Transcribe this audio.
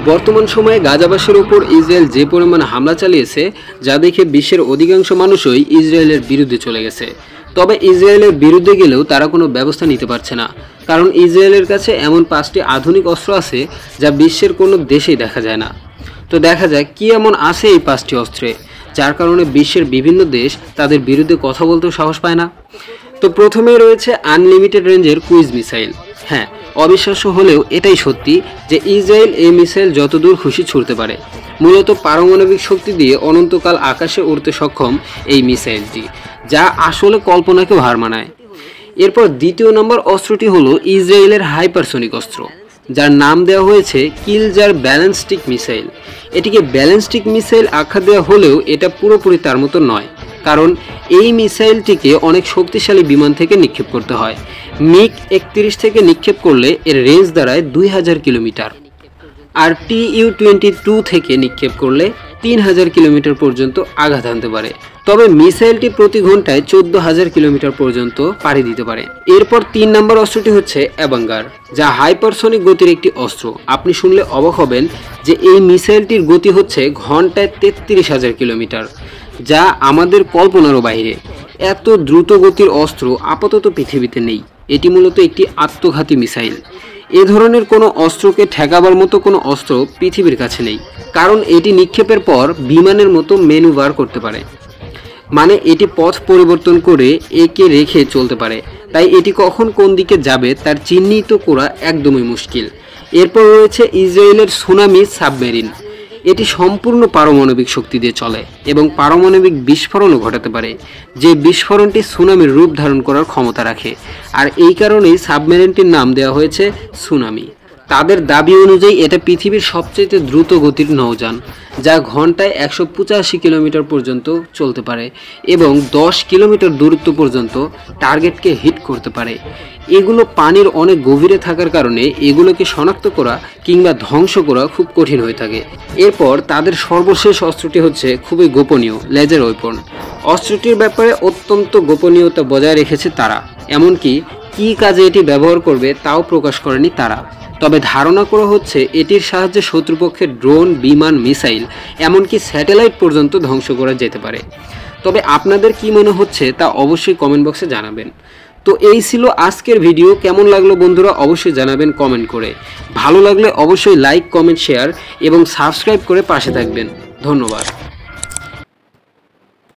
বর্তমান সময়ে গাজাবাসীর উপর ইসরায়েল যে পরিমাণ হামলা চালিয়েছে যা দেখে বিশ্বের অধিকাংশ মানুষই ইসরায়েলের বিরুদ্ধে চলে গেছে। তবে ইসরায়েলের বিরুদ্ধে গেলেও তারা কোনো ব্যবস্থা নিতে পারছে না, কারণ ইসরায়েলের কাছে এমন 5টি আধুনিক অস্ত্র আছে যা বিশ্বের কোনো দেশেই দেখা যায় না। তো দেখা যায় কি এমন আছে এই 5টি অস্ত্রে যার কারণে বিশ্বের বিভিন্ন দেশ তাদের বিরুদ্ধে কথা বলতেও সাহস পায় না। তো প্রথমেই রয়েছে আনলিমিটেড রেঞ্জের ক্রুজ মিসাইল। হ্যাঁ, অবিশ্বাস্য হলেও এটাই সত্যি যে ইসরায়েল এই মিসাইল যতদূর খুশি ছুড়তে পারে। মূলত পারমাণবিক শক্তি দিয়ে অনন্তকাল আকাশে উড়তে সক্ষম এই মিসাইলটি, যা আসলে কল্পনাকেও হার মানায়। এরপর দ্বিতীয় নম্বর অস্ত্রটি হলো ইসরায়েলের হাইপারসনিক অস্ত্র, যার নাম দেওয়া হয়েছে কিলজার ব্যালিস্টিক মিসাইল। এটিকে ব্যালিস্টিক মিসাইল আখ্যা দেওয়া হলেও এটা পুরোপুরি তার মতো নয়, কারণ এই মিসাইলটিকে অনেক শক্তিশালী বিমান থেকে নিক্ষেপ করতে হয়। মিগ 31 থেকে নিক্ষেপ করলে এর রেঞ্জ দাঁড়ায় 2000 কিলোমিটার, আর TU-22 থেকে নিক্ষেপ করলে 3000 কিলোমিটার পর্যন্ত আঘাত হানতে পারে। তবে মিসাইলটি প্রতি ঘন্টায় 14000 কিলোমিটার পর্যন্ত পাড়ি দিতে পারে। এরপর 3 নম্বর অস্ত্রটি হচ্ছে অ্যাভাঙ্গার, যা হাইপারসনিক গতির একটি অস্ত্র। আপনি শুনলে অবাক হবেন যে এই মিসাইলটির গতি হচ্ছে ঘন্টায় 33000 কিলোমিটার, যা আমাদের কল্পনারও বাইরে। এত দ্রুত গতির অস্ত্র আপাতত পৃথিবীতে নেই। এটি মূলত একটি আত্মঘাতী মিসাইল। এ ধরনের কোনো অস্ত্রকে ঠেকাবার মতো কোনো অস্ত্র পৃথিবীর কাছে নেই, কারণ এটি নিক্ষেপের পর বিমানের মতো ম্যানুভার করতে পারে। মানে এটি পথ পরিবর্তন করে একে রেখে চলতে পারে, তাই এটি কখন কোন দিকে যাবে তার চিহ্নিত করা একদমই মুশকিল। এরপর রয়েছে ইসরায়েলের সুনামি সাবমেরিন। এটি সম্পূর্ণ পারমাণবিক শক্তি দিয়ে চলে এবং পারমাণবিক বিস্ফোরণও ঘটাতে পারে, যে বিস্ফোরণটি সুনামির রূপ ধারণ করার ক্ষমতা রাখে। আর এই কারণেই সাবমেরিনটির নাম দেওয়া হয়েছে সুনামি। তাদের দাবি অনুযায়ী এটা পৃথিবীর সবচেয়ে দ্রুত গতির নৌযান, যা ঘন্টায় 185 কিলোমিটার পর্যন্ত চলতে পারে এবং 10 কিলোমিটার দূরত্ব পর্যন্ত টার্গেটকে হিট করতে পারে। এগুলো পানির অনেক গভীরে থাকার কারণে এগুলোকে শনাক্ত করা কিংবা ধ্বংস করা খুব কঠিন হয়ে থাকে। এরপর তাদের সর্বশেষ অস্ত্রটি হচ্ছে খুবই গোপনীয় লেজার ওয়েপন। অস্ত্রটির ব্যাপারে অত্যন্ত গোপনীয়তা বজায় রেখেছে তারা, এমনকি কী কাজে এটি ব্যবহার করবে তাও প্রকাশ করেনি তারা। তবে ধারণা করা হচ্ছে এটির সাহায্যে শত্রুপক্ষের ড্রোন, বিমান, মিসাইল এমনকি স্যাটেলাইট পর্যন্ত ধ্বংস করা যেতে পারে। তবে আপনাদের কি মনে হচ্ছে তা অবশ্যই কমেন্ট বক্সে জানাবেন। তো এই ছিল আজকের ভিডিও। কেমন লাগলো বন্ধুরা অবশ্যই জানাবেন কমেন্ট করে। ভালো লাগলে অবশ্যই লাইক, কমেন্ট, শেয়ার এবং সাবস্ক্রাইব করে পাশে থাকবেন। ধন্যবাদ।